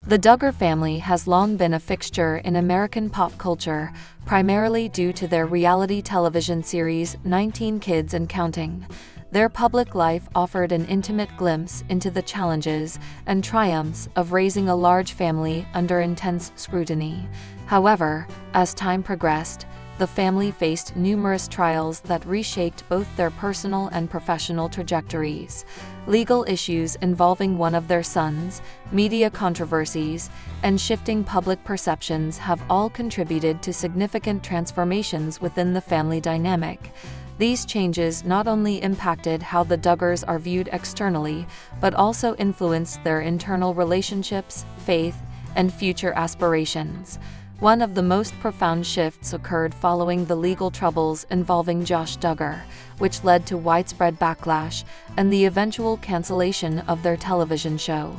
The Duggar family has long been a fixture in American pop culture, primarily due to their reality television series 19 Kids and Counting. Their public life offered an intimate glimpse into the challenges and triumphs of raising a large family under intense scrutiny. However, as time progressed, the family faced numerous trials that reshaped both their personal and professional trajectories. Legal issues involving one of their sons, media controversies, and shifting public perceptions have all contributed to significant transformations within the family dynamic. These changes not only impacted how the Duggars are viewed externally, but also influenced their internal relationships, faith, and future aspirations. One of the most profound shifts occurred following the legal troubles involving Josh Duggar, which led to widespread backlash and the eventual cancellation of their television show.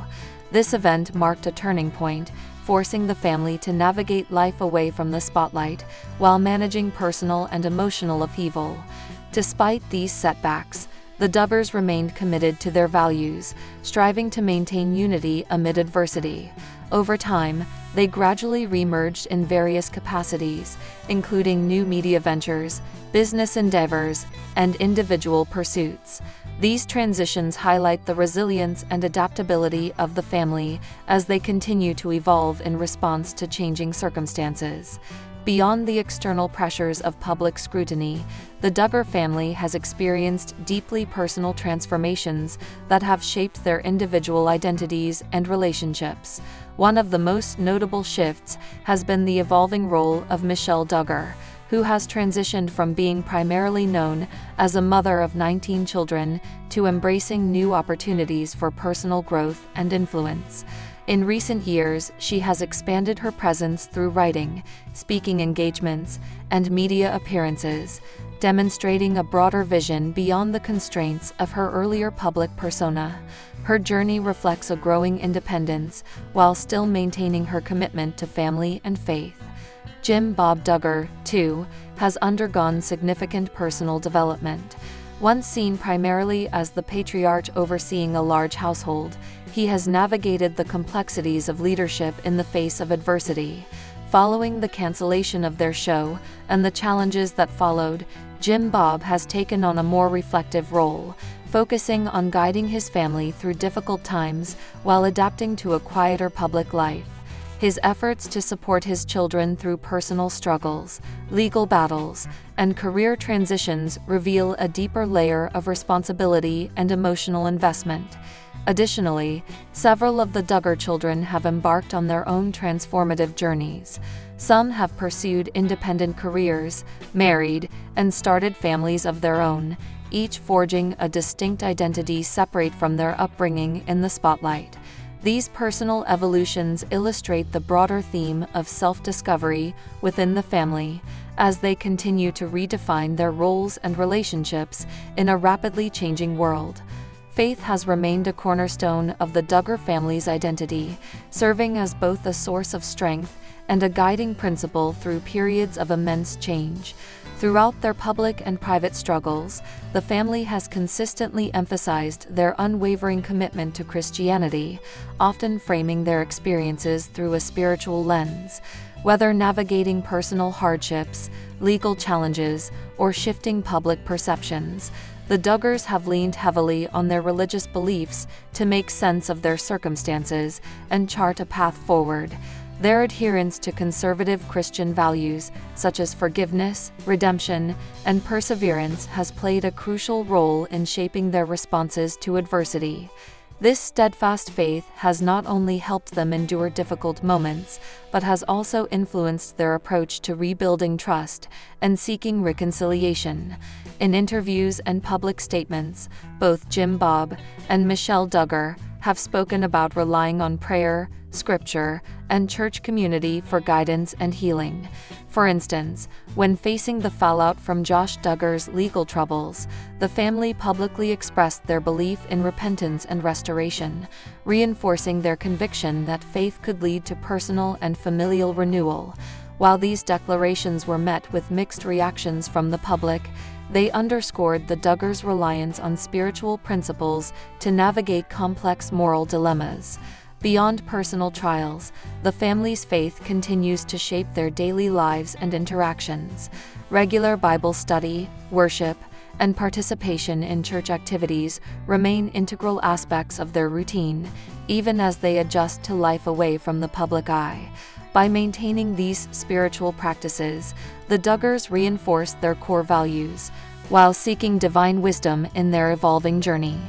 This event marked a turning point, forcing the family to navigate life away from the spotlight while managing personal and emotional upheaval. Despite these setbacks, the Duggars remained committed to their values, striving to maintain unity amid adversity. Over time, they gradually remerged in various capacities, including new media ventures, business endeavors, and individual pursuits. These transitions highlight the resilience and adaptability of the family as they continue to evolve in response to changing circumstances. Beyond the external pressures of public scrutiny, the Duggar family has experienced deeply personal transformations that have shaped their individual identities and relationships. One of the most notable shifts has been the evolving role of Michelle Duggar, who has transitioned from being primarily known as a mother of 19 children to embracing new opportunities for personal growth and influence. In recent years, she has expanded her presence through writing, speaking engagements, and media appearances, demonstrating a broader vision beyond the constraints of her earlier public persona. Her journey reflects a growing independence while still maintaining her commitment to family and faith. Jim Bob Duggar, too, has undergone significant personal development. Once seen primarily as the patriarch overseeing a large household, he has navigated the complexities of leadership in the face of adversity. Following the cancellation of their show and the challenges that followed, Jim Bob has taken on a more reflective role, focusing on guiding his family through difficult times while adapting to a quieter public life. His efforts to support his children through personal struggles, legal battles, and career transitions reveal a deeper layer of responsibility and emotional investment. Additionally, several of the Duggar children have embarked on their own transformative journeys. Some have pursued independent careers, married, and started families of their own, each forging a distinct identity separate from their upbringing in the spotlight. These personal evolutions illustrate the broader theme of self-discovery within the family, as they continue to redefine their roles and relationships in a rapidly changing world. Faith has remained a cornerstone of the Duggar family's identity, serving as both a source of strength and a guiding principle through periods of immense change. Throughout their public and private struggles, the family has consistently emphasized their unwavering commitment to Christianity, often framing their experiences through a spiritual lens. Whether navigating personal hardships, legal challenges, or shifting public perceptions, the Duggars have leaned heavily on their religious beliefs to make sense of their circumstances and chart a path forward. Their adherence to conservative Christian values, such as forgiveness, redemption, and perseverance, has played a crucial role in shaping their responses to adversity. This steadfast faith has not only helped them endure difficult moments, but has also influenced their approach to rebuilding trust and seeking reconciliation. In interviews and public statements, both Jim Bob and Michelle Duggar have spoken about relying on prayer, scripture, and church community for guidance and healing. For instance, when facing the fallout from Josh Duggar's legal troubles, the family publicly expressed their belief in repentance and restoration, reinforcing their conviction that faith could lead to personal and familial renewal. While these declarations were met with mixed reactions from the public, they underscored the Duggars' reliance on spiritual principles to navigate complex moral dilemmas. Beyond personal trials, the family's faith continues to shape their daily lives and interactions. Regular Bible study, worship, and participation in church activities remain integral aspects of their routine, even as they adjust to life away from the public eye. By maintaining these spiritual practices, the Duggars reinforce their core values, while seeking divine wisdom in their evolving journey.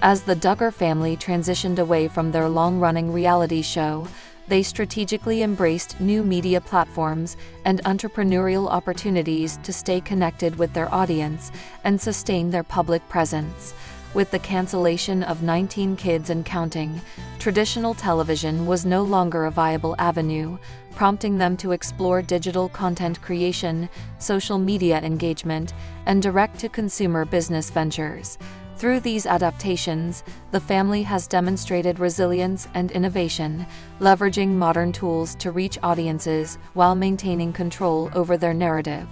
As the Duggar family transitioned away from their long-running reality show, they strategically embraced new media platforms and entrepreneurial opportunities to stay connected with their audience and sustain their public presence. With the cancellation of 19 Kids and Counting, traditional television was no longer a viable avenue, prompting them to explore digital content creation, social media engagement, and direct-to-consumer business ventures. Through these adaptations, the family has demonstrated resilience and innovation, leveraging modern tools to reach audiences while maintaining control over their narrative.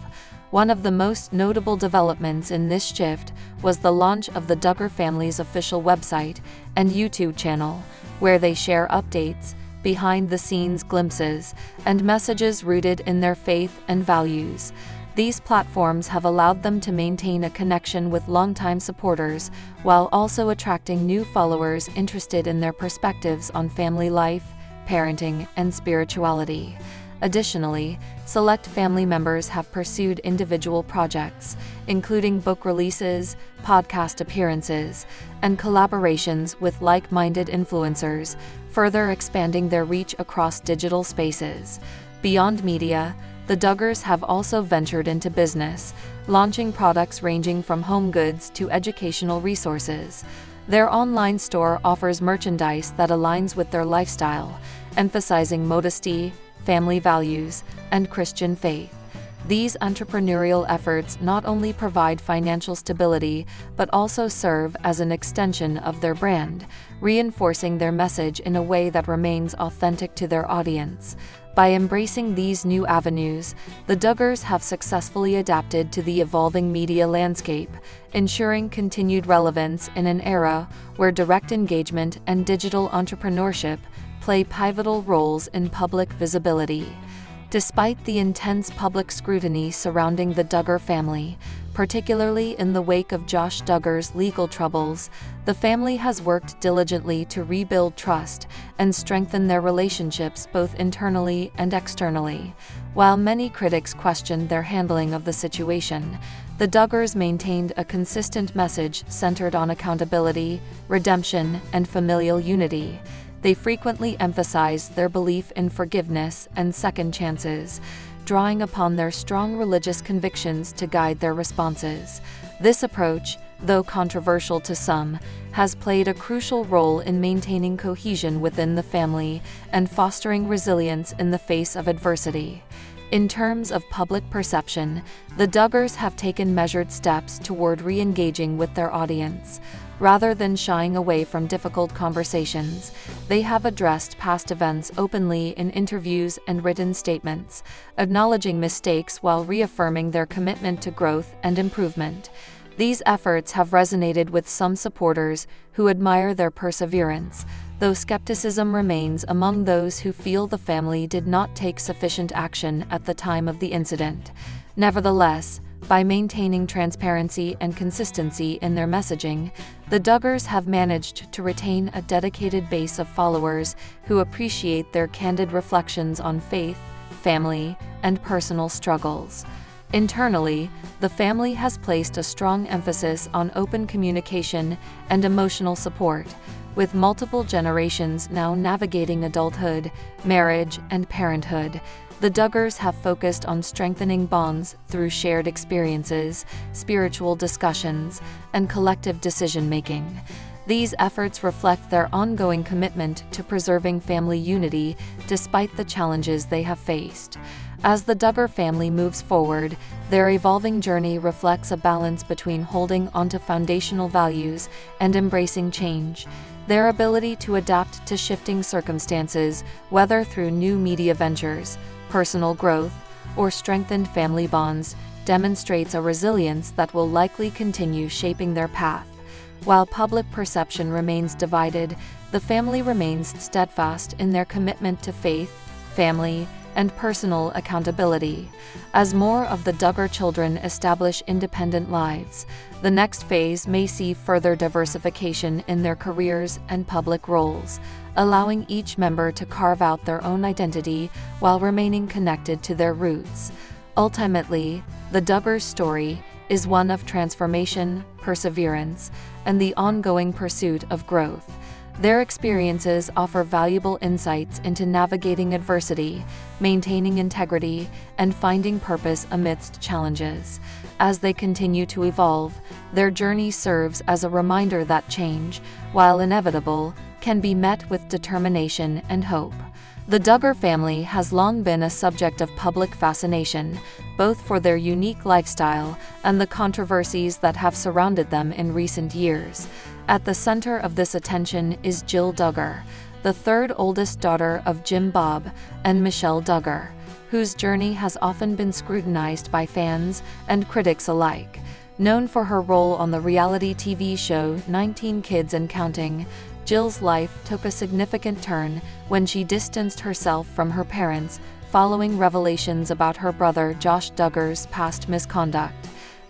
One of the most notable developments in this shift was the launch of the Duggar family's official website and YouTube channel, where they share updates, behind-the-scenes glimpses, and messages rooted in their faith and values. These platforms have allowed them to maintain a connection with longtime supporters, while also attracting new followers interested in their perspectives on family life, parenting, and spirituality. Additionally, select family members have pursued individual projects, including book releases, podcast appearances, and collaborations with like-minded influencers, further expanding their reach across digital spaces. Beyond media, the Duggars have also ventured into business, launching products ranging from home goods to educational resources. Their online store offers merchandise that aligns with their lifestyle, emphasizing modesty, family values, and Christian faith. These entrepreneurial efforts not only provide financial stability, but also serve as an extension of their brand, reinforcing their message in a way that remains authentic to their audience. By embracing these new avenues, the Duggars have successfully adapted to the evolving media landscape, ensuring continued relevance in an era where direct engagement and digital entrepreneurship play pivotal roles in public visibility. Despite the intense public scrutiny surrounding the Duggar family, particularly in the wake of Josh Duggar's legal troubles, the family has worked diligently to rebuild trust and strengthen their relationships both internally and externally. While many critics questioned their handling of the situation, the Duggars maintained a consistent message centered on accountability, redemption, and familial unity. They frequently emphasized their belief in forgiveness and second chances, drawing upon their strong religious convictions to guide their responses. This approach, though controversial to some, has played a crucial role in maintaining cohesion within the family and fostering resilience in the face of adversity. In terms of public perception, the Duggars have taken measured steps toward re-engaging with their audience. Rather than shying away from difficult conversations, they have addressed past events openly in interviews and written statements, acknowledging mistakes while reaffirming their commitment to growth and improvement. These efforts have resonated with some supporters who admire their perseverance, though skepticism remains among those who feel the family did not take sufficient action at the time of the incident. Nevertheless, by maintaining transparency and consistency in their messaging, the Duggars have managed to retain a dedicated base of followers who appreciate their candid reflections on faith, family, and personal struggles. Internally, the family has placed a strong emphasis on open communication and emotional support, with multiple generations now navigating adulthood, marriage, and parenthood. The Duggars have focused on strengthening bonds through shared experiences, spiritual discussions, and collective decision-making. These efforts reflect their ongoing commitment to preserving family unity despite the challenges they have faced. As the Duggar family moves forward, their evolving journey reflects a balance between holding onto foundational values and embracing change. Their ability to adapt to shifting circumstances, whether through new media ventures, personal growth, or strengthened family bonds, demonstrates a resilience that will likely continue shaping their path. While public perception remains divided, the family remains steadfast in their commitment to faith, family, and personal accountability. As more of the Duggar children establish independent lives, the next phase may see further diversification in their careers and public roles, allowing each member to carve out their own identity while remaining connected to their roots. Ultimately, the Duggar story is one of transformation, perseverance, and the ongoing pursuit of growth. Their experiences offer valuable insights into navigating adversity, maintaining integrity, and finding purpose amidst challenges. As they continue to evolve, their journey serves as a reminder that change, while inevitable, can be met with determination and hope. The Duggar family has long been a subject of public fascination, both for their unique lifestyle and the controversies that have surrounded them in recent years. At the center of this attention is Jill Duggar, the third oldest daughter of Jim Bob and Michelle Duggar, whose journey has often been scrutinized by fans and critics alike. Known for her role on the reality TV show 19 Kids and Counting, Jill's life took a significant turn when she distanced herself from her parents following revelations about her brother Josh Duggar's past misconduct.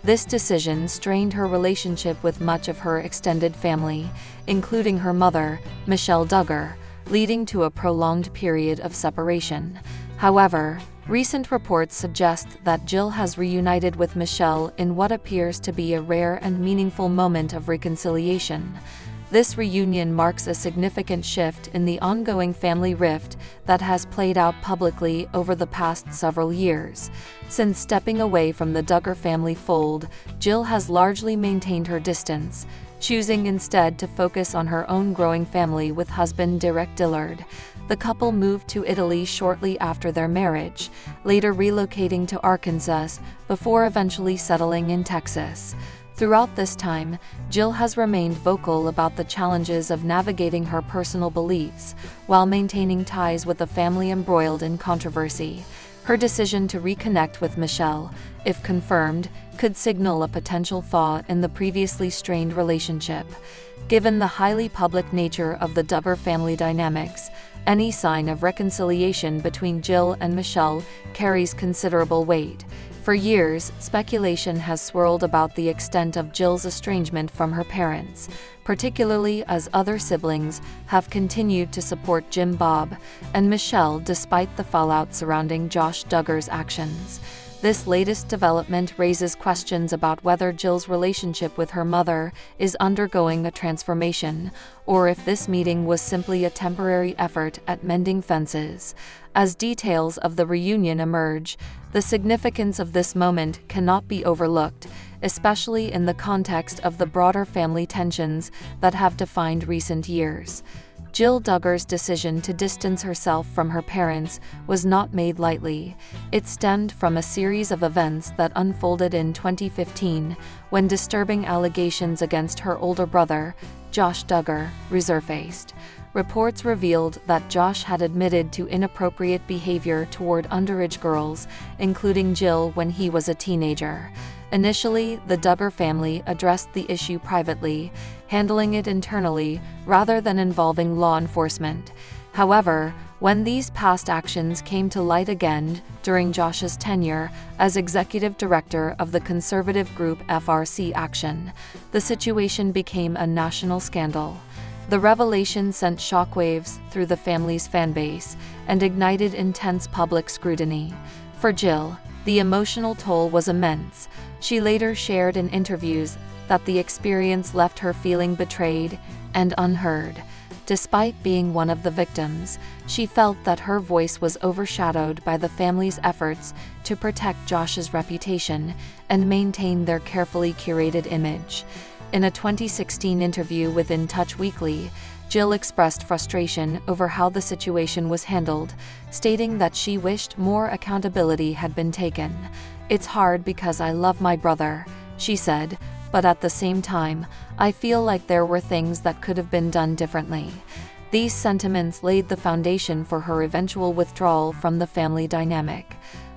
This decision strained her relationship with much of her extended family, including her mother, Michelle Duggar, leading to a prolonged period of separation. However, recent reports suggest that Jill has reunited with Michelle in what appears to be a rare and meaningful moment of reconciliation. This reunion marks a significant shift in the ongoing family rift that has played out publicly over the past several years. Since stepping away from the Duggar family fold, Jill has largely maintained her distance, choosing instead to focus on her own growing family with husband Derick. The couple moved to Italy shortly after their marriage, later relocating to Arkansas before eventually settling in Texas. Throughout this time, Jill has remained vocal about the challenges of navigating her personal beliefs while maintaining ties with a family embroiled in controversy. Her decision to reconnect with Michelle, if confirmed, could signal a potential thaw in the previously strained relationship. Given the highly public nature of the Duggar family dynamics, any sign of reconciliation between Jill and Michelle carries considerable weight. For years, speculation has swirled about the extent of Jill's estrangement from her parents, particularly as other siblings have continued to support Jim Bob and Michelle despite the fallout surrounding Josh Duggar's actions. This latest development raises questions about whether Jill's relationship with her mother is undergoing a transformation, or if this meeting was simply a temporary effort at mending fences. As details of the reunion emerge, the significance of this moment cannot be overlooked, especially in the context of the broader family tensions that have defined recent years. Jill Duggar's decision to distance herself from her parents was not made lightly. It stemmed from a series of events that unfolded in 2015, when disturbing allegations against her older brother, Josh Duggar, resurfaced. Reports revealed that Josh had admitted to inappropriate behavior toward underage girls, including Jill when he was a teenager. Initially, the Duggar family addressed the issue privately, handling it internally rather than involving law enforcement. However, when these past actions came to light again during Josh's tenure as executive director of the conservative group FRC Action, the situation became a national scandal. The revelation sent shockwaves through the family's fanbase and ignited intense public scrutiny. For Jill, the emotional toll was immense. She later shared in interviews that the experience left her feeling betrayed and unheard. Despite being one of the victims, she felt that her voice was overshadowed by the family's efforts to protect Josh's reputation and maintain their carefully curated image. In a 2016 interview with In Touch Weekly, Jill expressed frustration over how the situation was handled, stating that she wished more accountability had been taken. "It's hard because I love my brother," she said, "but at the same time, I feel like there were things that could have been done differently." These sentiments laid the foundation for her eventual withdrawal from the family dynamic.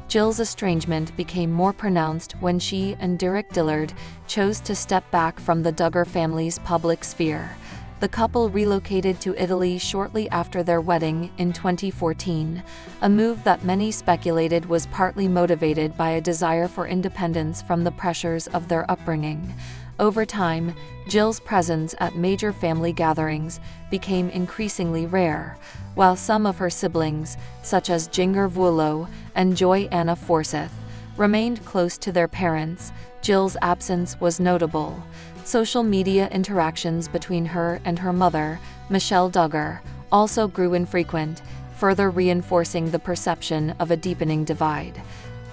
Jill's estrangement became more pronounced when she and Derick chose to step back from the Duggar family's public sphere. The couple relocated to Italy shortly after their wedding in 2014, a move that many speculated was partly motivated by a desire for independence from the pressures of their upbringing. Over time, Jill's presence at major family gatherings became increasingly rare, while some of her siblings, such as Duggar and Joy Anna Forsyth, remained close to their parents. Jill's absence was notable. Social media interactions between her and her mother, Michelle Duggar, also grew infrequent, further reinforcing the perception of a deepening divide.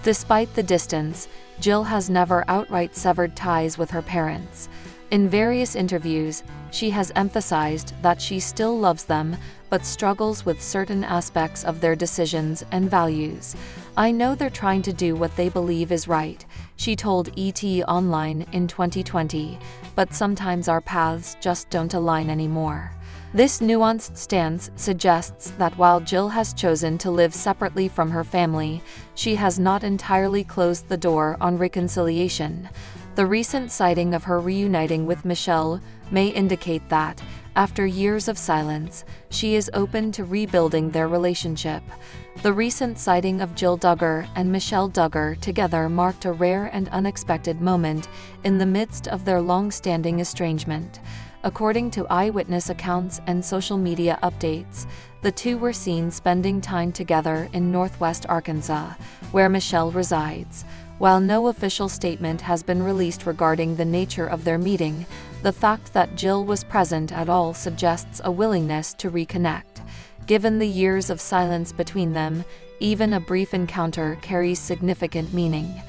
Despite the distance, Jill has never outright severed ties with her parents. In various interviews, she has emphasized that she still loves them, but struggles with certain aspects of their decisions and values. "I know they're trying to do what they believe is right," she told ET Online in 2020, "but sometimes our paths just don't align anymore." This nuanced stance suggests that while Jill has chosen to live separately from her family, she has not entirely closed the door on reconciliation. The recent sighting of her reuniting with Michelle may indicate that, after years of silence, she is open to rebuilding their relationship. The recent sighting of Jill Duggar and Michelle Duggar together marked a rare and unexpected moment in the midst of their long-standing estrangement. According to eyewitness accounts and social media updates, the two were seen spending time together in Northwest Arkansas, where Michelle resides. While no official statement has been released regarding the nature of their meeting, the fact that Jill was present at all suggests a willingness to reconnect. Given the years of silence between them, even a brief encounter carries significant meaning.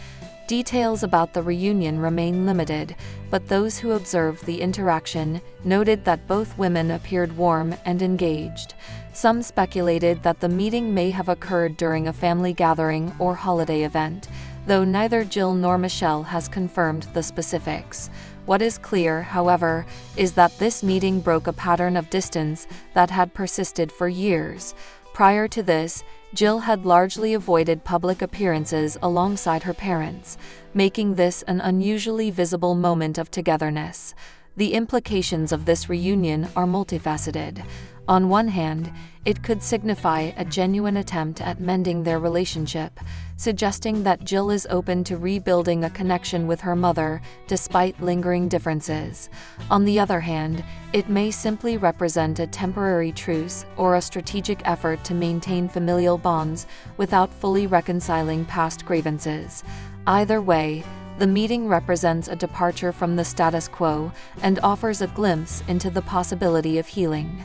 Details about the reunion remain limited, but those who observed the interaction noted that both women appeared warm and engaged. Some speculated that the meeting may have occurred during a family gathering or holiday event, though neither Jill nor Michelle has confirmed the specifics. What is clear, however, is that this meeting broke a pattern of distance that had persisted for years. Prior to this, Jill had largely avoided public appearances alongside her parents, making this an unusually visible moment of togetherness. The implications of this reunion are multifaceted. On one hand, it could signify a genuine attempt at mending their relationship, suggesting that Jill is open to rebuilding a connection with her mother despite lingering differences. On the other hand, it may simply represent a temporary truce or a strategic effort to maintain familial bonds without fully reconciling past grievances. Either way, the meeting represents a departure from the status quo and offers a glimpse into the possibility of healing.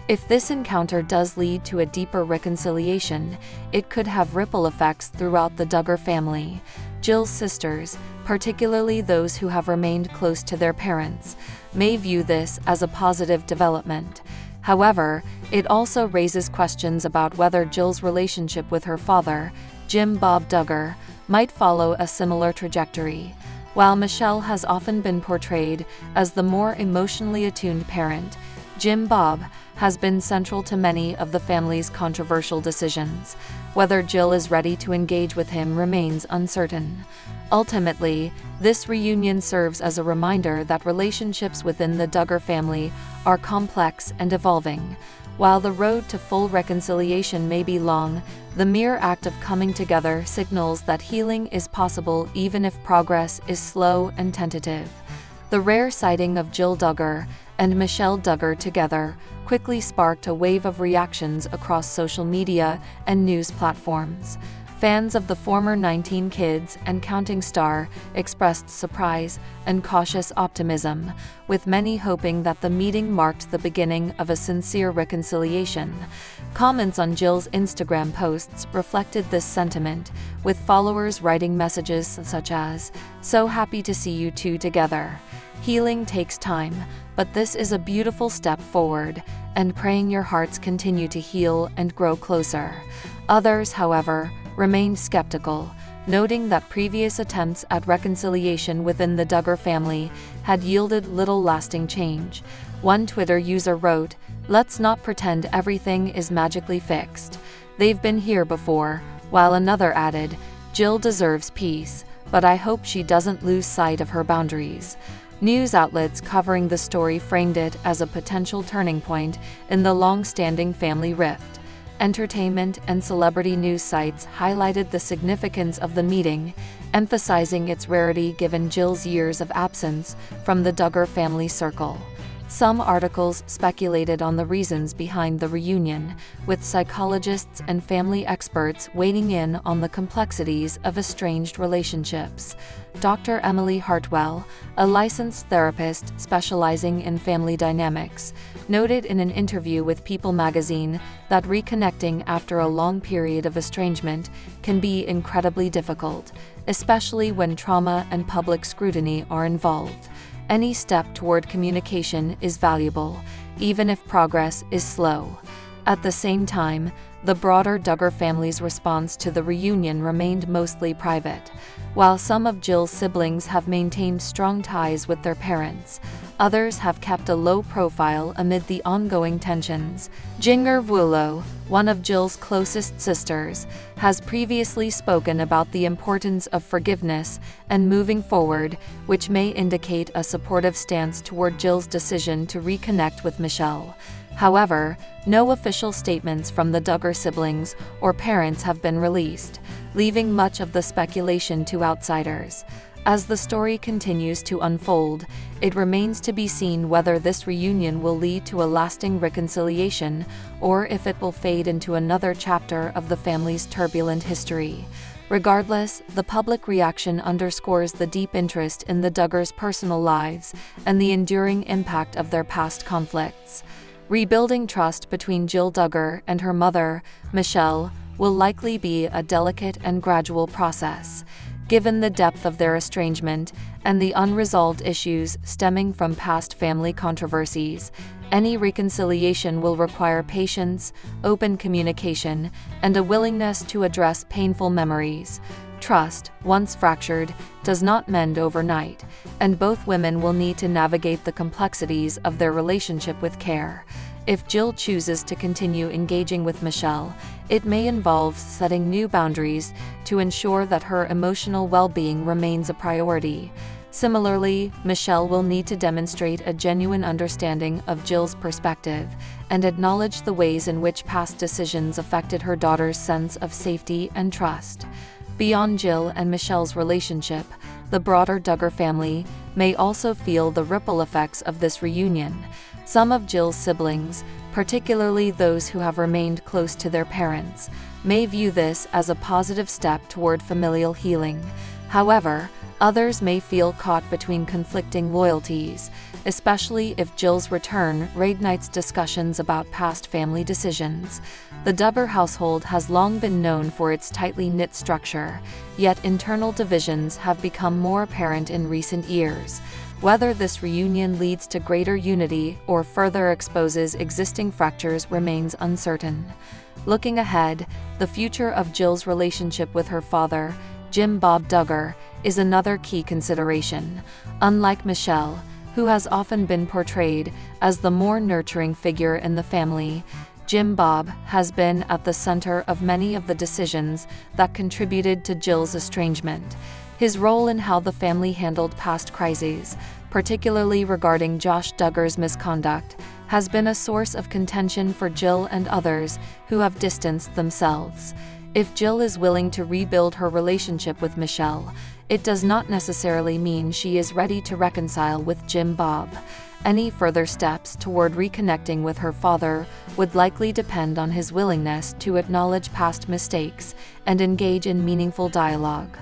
If this encounter does lead to a deeper reconciliation, it could have ripple effects throughout the Duggar family. Jill's sisters, particularly those who have remained close to their parents, may view this as a positive development. However, it also raises questions about whether Jill's relationship with her father, Jim Bob Duggar, might follow a similar trajectory. While Michelle has often been portrayed as the more emotionally attuned parent, Jim Bob has been central to many of the family's controversial decisions. Whether Jill is ready to engage with him remains uncertain. Ultimately, this reunion serves as a reminder that relationships within the Duggar family are complex and evolving. While the road to full reconciliation may be long, the mere act of coming together signals that healing is possible even if progress is slow and tentative. The rare sighting of Jill Duggar and Michelle Duggar together quickly sparked a wave of reactions across social media and news platforms. Fans of the former 19 Kids and Counting star expressed surprise and cautious optimism, with many hoping that the meeting marked the beginning of a sincere reconciliation. Comments on Jill's Instagram posts reflected this sentiment, with followers writing messages such as, "So happy to see you two together. Healing takes time, but this is a beautiful step forward, and praying your hearts continue to heal and grow closer." Others, however, remained skeptical, noting that previous attempts at reconciliation within the Duggar family had yielded little lasting change. One Twitter user wrote, "Let's not pretend everything is magically fixed. They've been here before," while another added, "Jill deserves peace, but I hope she doesn't lose sight of her boundaries." News outlets covering the story framed it as a potential turning point in the long-standing family rift. Entertainment and celebrity news sites highlighted the significance of the meeting, emphasizing its rarity given Jill's years of absence from the Duggar family circle. Some articles speculated on the reasons behind the reunion, with psychologists and family experts weighing in on the complexities of estranged relationships. Dr. Emily Hartwell, a licensed therapist specializing in family dynamics, noted in an interview with People magazine that reconnecting after a long period of estrangement can be incredibly difficult, especially when trauma and public scrutiny are involved. Any step toward communication is valuable, even if progress is slow. At the same time, the broader Duggar family's response to the reunion remained mostly private. While some of Jill's siblings have maintained strong ties with their parents, others have kept a low profile amid the ongoing tensions. Duggar Vuolo, one of Jill's closest sisters, has previously spoken about the importance of forgiveness and moving forward, which may indicate a supportive stance toward Jill's decision to reconnect with Michelle. However, no official statements from the Duggar siblings or parents have been released, leaving much of the speculation to outsiders. As the story continues to unfold, it remains to be seen whether this reunion will lead to a lasting reconciliation or if it will fade into another chapter of the family's turbulent history. Regardless, the public reaction underscores the deep interest in the Duggars' personal lives and the enduring impact of their past conflicts. Rebuilding trust between Jill Duggar and her mother, Michelle, will likely be a delicate and gradual process. Given the depth of their estrangement and the unresolved issues stemming from past family controversies, any reconciliation will require patience, open communication, and a willingness to address painful memories. Trust, once fractured, does not mend overnight, and both women will need to navigate the complexities of their relationship with care. If Jill chooses to continue engaging with Michelle, it may involve setting new boundaries to ensure that her emotional well-being remains a priority. Similarly, Michelle will need to demonstrate a genuine understanding of Jill's perspective and acknowledge the ways in which past decisions affected her daughter's sense of safety and trust. Beyond Jill and Michelle's relationship, the broader Duggar family may also feel the ripple effects of this reunion. Some of Jill's siblings, particularly those who have remained close to their parents, may view this as a positive step toward familial healing. However, others may feel caught between conflicting loyalties, especially if Jill's return reignites discussions about past family decisions. The Duggar household has long been known for its tightly knit structure, yet internal divisions have become more apparent in recent years. Whether this reunion leads to greater unity or further exposes existing fractures remains uncertain. Looking ahead, the future of Jill's relationship with her father, Jim Bob Duggar, is another key consideration. Unlike Michelle, who has often been portrayed as the more nurturing figure in the family, Jim Bob has been at the center of many of the decisions that contributed to Jill's estrangement. His role in how the family handled past crises, particularly regarding Josh Duggar's misconduct, has been a source of contention for Jill and others who have distanced themselves. If Jill is willing to rebuild her relationship with Michelle, it does not necessarily mean she is ready to reconcile with Jim Bob. Any further steps toward reconnecting with her father would likely depend on his willingness to acknowledge past mistakes and engage in meaningful dialogue.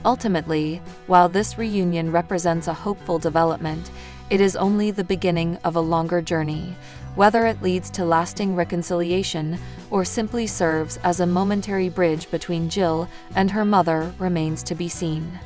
Ultimately, while this reunion represents a hopeful development, it is only the beginning of a longer journey. Whether it leads to lasting reconciliation or simply serves as a momentary bridge between Jill and her mother remains to be seen.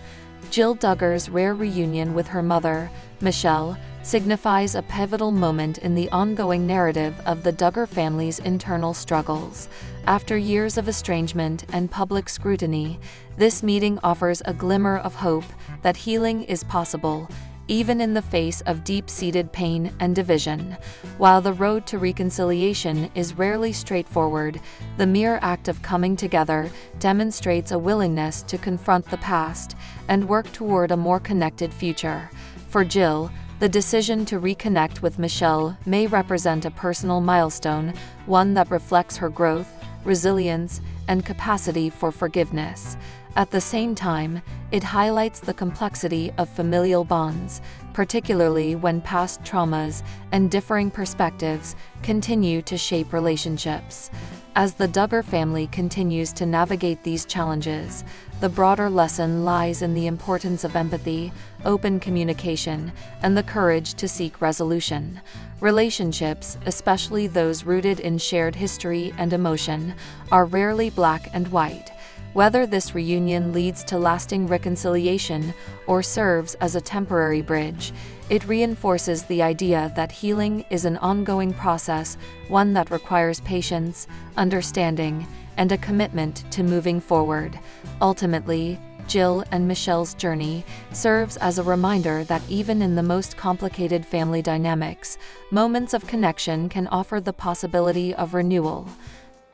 Jill Duggar's rare reunion with her mother, Michelle, signifies a pivotal moment in the ongoing narrative of the Duggar family's internal struggles. After years of estrangement and public scrutiny, this meeting offers a glimmer of hope that healing is possible, even in the face of deep-seated pain and division. While the road to reconciliation is rarely straightforward, the mere act of coming together demonstrates a willingness to confront the past and work toward a more connected future. For Jill, the decision to reconnect with Michelle may represent a personal milestone, one that reflects her growth, resilience, and capacity for forgiveness. At the same time, it highlights the complexity of familial bonds, particularly when past traumas and differing perspectives continue to shape relationships. As the Duggar family continues to navigate these challenges, the broader lesson lies in the importance of empathy, open communication, and the courage to seek resolution. Relationships, especially those rooted in shared history and emotion, are rarely black and white. Whether this reunion leads to lasting reconciliation or serves as a temporary bridge, it reinforces the idea that healing is an ongoing process, one that requires patience, understanding, and a commitment to moving forward. Ultimately, Jill and Michelle's journey serves as a reminder that even in the most complicated family dynamics, moments of connection can offer the possibility of renewal.